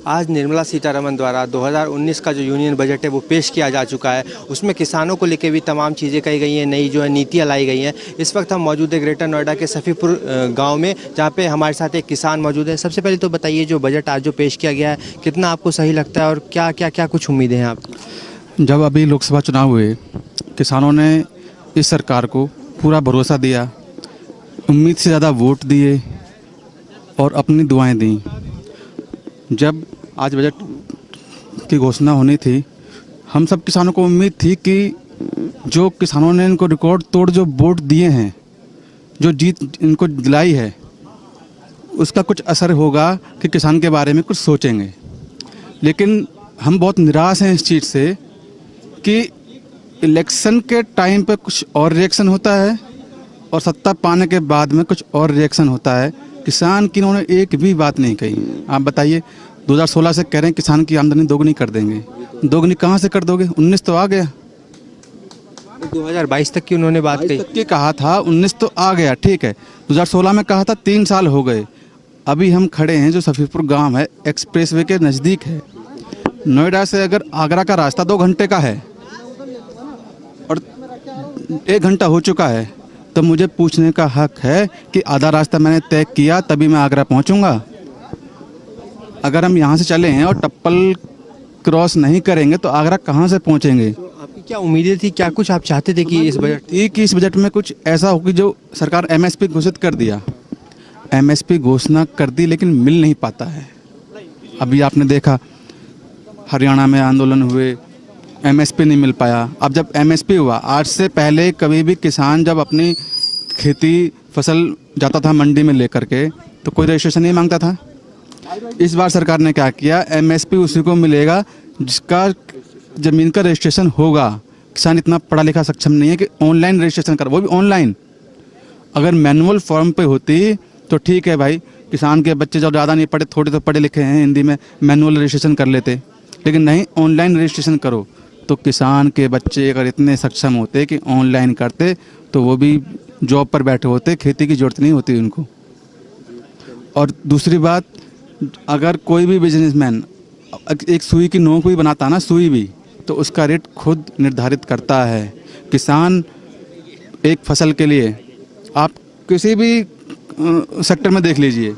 आज निर्मला सीतारमण द्वारा 2019 का जो यूनियन बजट है वो पेश किया जा चुका है। उसमें किसानों को लेकर भी तमाम चीज़ें कही गई हैं, नई जो है नीतियाँ लाई गई हैं। इस वक्त हम मौजूद है ग्रेटर नोएडा के सफ़ीपुर गांव में, जहां पे हमारे साथ एक किसान मौजूद है। सबसे पहले तो बताइए, जो बजट आज जो पेश किया गया है कितना आपको सही लगता है और क्या कुछ उम्मीदें हैं आपकी? जब अभी लोकसभा चुनाव हुए, किसानों ने इस सरकार को पूरा भरोसा दिया, उम्मीद से ज़्यादा वोट दिए और अपनी दुआएं दी। जब आज बजट की घोषणा होनी थी, हम सब किसानों को उम्मीद थी कि जो किसानों ने इनको रिकॉर्ड तोड़ जो वोट दिए हैं, जो जीत इनको दिलाई है, उसका कुछ असर होगा कि किसान के बारे में कुछ सोचेंगे। लेकिन हम बहुत निराश हैं इस चीज़ से कि इलेक्शन के टाइम पे कुछ और रिएक्शन होता है और सत्ता पाने के बाद में कुछ और रिएक्शन होता है। किसान की इन्होंने एक भी बात नहीं कही। आप बताइए, 2016 से कह रहे हैं किसान की आमदनी दोगुनी कर देंगे। दोगुनी कहाँ से कर दोगे? 19 तो आ गया। 2022 तक की उन्होंने बात कही, तक की कहा था, 19 तो आ गया, ठीक है। 2016 में कहा था, 3 साल हो गए। अभी हम खड़े हैं जो सफ़ीपुर गांव है, एक्सप्रेसवे के नज़दीक है। नोएडा से अगर आगरा का रास्ता 2 घंटे का है और 1 घंटा हो चुका है, तो मुझे पूछने का हक है कि आधा रास्ता मैंने तय किया तभी मैं आगरा पहुंचूंगा। अगर हम यहां से चले हैं और टप्पल क्रॉस नहीं करेंगे तो आगरा कहां से पहुंचेंगे? तो आपकी क्या उम्मीदें थी, क्या कुछ आप चाहते थे कि इस बजट कि इस बजट में कुछ ऐसा हो कि जो सरकार एमएसपी घोषित कर दिया, एमएसपी घोषणा कर दी लेकिन मिल नहीं पाता है। अभी आपने देखा हरियाणा में आंदोलन हुए, एमएसपी नहीं मिल पाया। अब जब एमएसपी हुआ, आज से पहले कभी भी किसान जब अपनी खेती फसल जाता था मंडी में लेकर के तो कोई रजिस्ट्रेशन नहीं मांगता था। इस बार सरकार ने क्या किया, एमएसपी उसी को मिलेगा जिसका ज़मीन का रजिस्ट्रेशन होगा। किसान इतना पढ़ा लिखा सक्षम नहीं है कि ऑनलाइन रजिस्ट्रेशन कर, वो भी ऑनलाइन। अगर मैनुअल फॉर्म पे होती तो ठीक है भाई, किसान के बच्चे जो ज़्यादा नहीं पढ़े, थोड़े तो पढ़े लिखे हैं हिंदी में, मैनुअल रजिस्ट्रेशन कर लेते। लेकिन नहीं, ऑनलाइन रजिस्ट्रेशन करो। तो किसान के बच्चे अगर इतने सक्षम होते कि ऑनलाइन करते तो वो भी जॉब पर बैठे होते, खेती की ज़रूरत नहीं होती उनको। और दूसरी बात, अगर कोई भी बिजनेसमैन एक सुई की नोक भी बनाता ना, सुई भी, तो उसका रेट खुद निर्धारित करता है। किसान एक फसल के लिए, आप किसी भी सेक्टर में देख लीजिए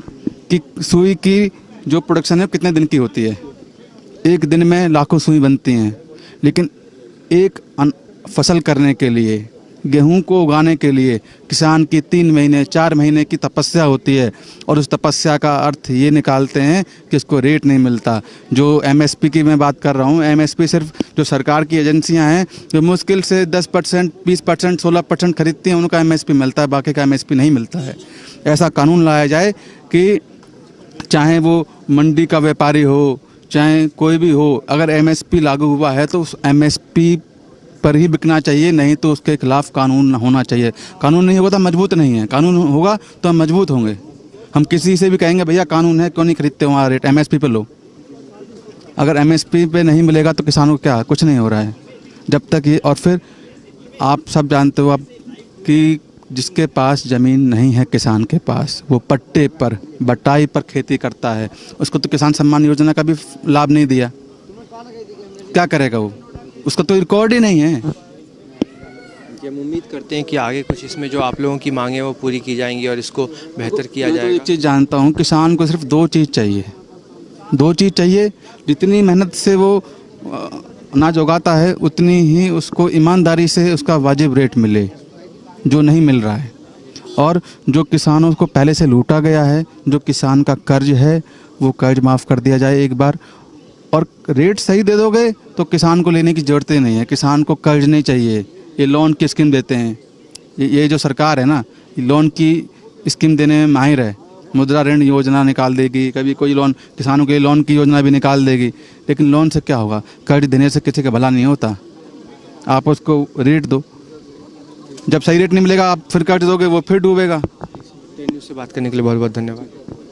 कि सुई की जो प्रोडक्शन है कितने दिन की होती है। एक दिन में लाखों सुई बनती हैं, लेकिन एक फसल करने के लिए, गेहूं को उगाने के लिए किसान की 3 महीने 4 महीने की तपस्या होती है। और उस तपस्या का अर्थ ये निकालते हैं कि इसको रेट नहीं मिलता। जो एमएसपी की मैं बात कर रहा हूँ, एमएसपी सिर्फ जो सरकार की एजेंसियां हैं जो मुश्किल से 10%, 20%, 16% खरीदती हैं, उनका एमएसपी मिलता है, बाकी का एमएसपी नहीं मिलता है। ऐसा कानून लाया जाए कि चाहे वो मंडी का व्यापारी हो, चाहे कोई भी हो, अगर एमएसपी लागू हुआ है तो उस एमएसपी पर ही बिकना चाहिए, नहीं तो उसके खिलाफ कानून होना चाहिए। कानून नहीं होगा तो मजबूत नहीं है, कानून होगा तो हम मजबूत होंगे। हम किसी से भी कहेंगे भैया कानून है, क्यों नहीं खरीदते वहाँ रेट, एमएसपी पे लो। अगर एमएसपी पे नहीं मिलेगा तो किसानों को क्या, कुछ नहीं हो रहा है जब तक ये। और फिर आप सब जानते हो अब कि जिसके पास ज़मीन नहीं है, किसान के पास, वो पट्टे पर, बटाई पर खेती करता है, उसको तो किसान सम्मान योजना का भी लाभ नहीं दिया। क्या करेगा वो? उसका तो रिकॉर्ड ही नहीं है। हम उम्मीद करते हैं कि आगे कुछ इसमें जो आप लोगों की मांगे वो पूरी की जाएंगी और इसको बेहतर किया जाएगा। एक चीज़ जानता हूँ, किसान को सिर्फ 2 चीज़ चाहिए, 2 चीज़ चाहिए। जितनी मेहनत से वो अनाज उगाता है उतनी ही उसको ईमानदारी से उसका वाजिब रेट मिले, जो नहीं मिल रहा है। और जो किसानों को पहले से लूटा गया है, जो किसान का कर्ज है, वो कर्ज माफ़ कर दिया जाए एक बार। और रेट सही दे दोगे तो किसान को लेने की ज़रूरत ही नहीं है। किसान को कर्ज नहीं चाहिए, ये लोन की स्कीम देते हैं। ये जो सरकार है ना, ये लोन की स्कीम देने में माहिर है। मुद्रा ऋण योजना निकाल देगी, कभी कोई लोन, किसानों के लिए लोन की योजना भी निकाल देगी। लेकिन लोन से क्या होगा? कर्ज देने से किसी का भला नहीं होता। आप उसको रेट दो, जब सही रेट नहीं मिलेगा आप फिर कर्ज दोगे, वो फिर डूबेगा। न्यूज़ से बात करने के लिए बहुत बहुत धन्यवाद।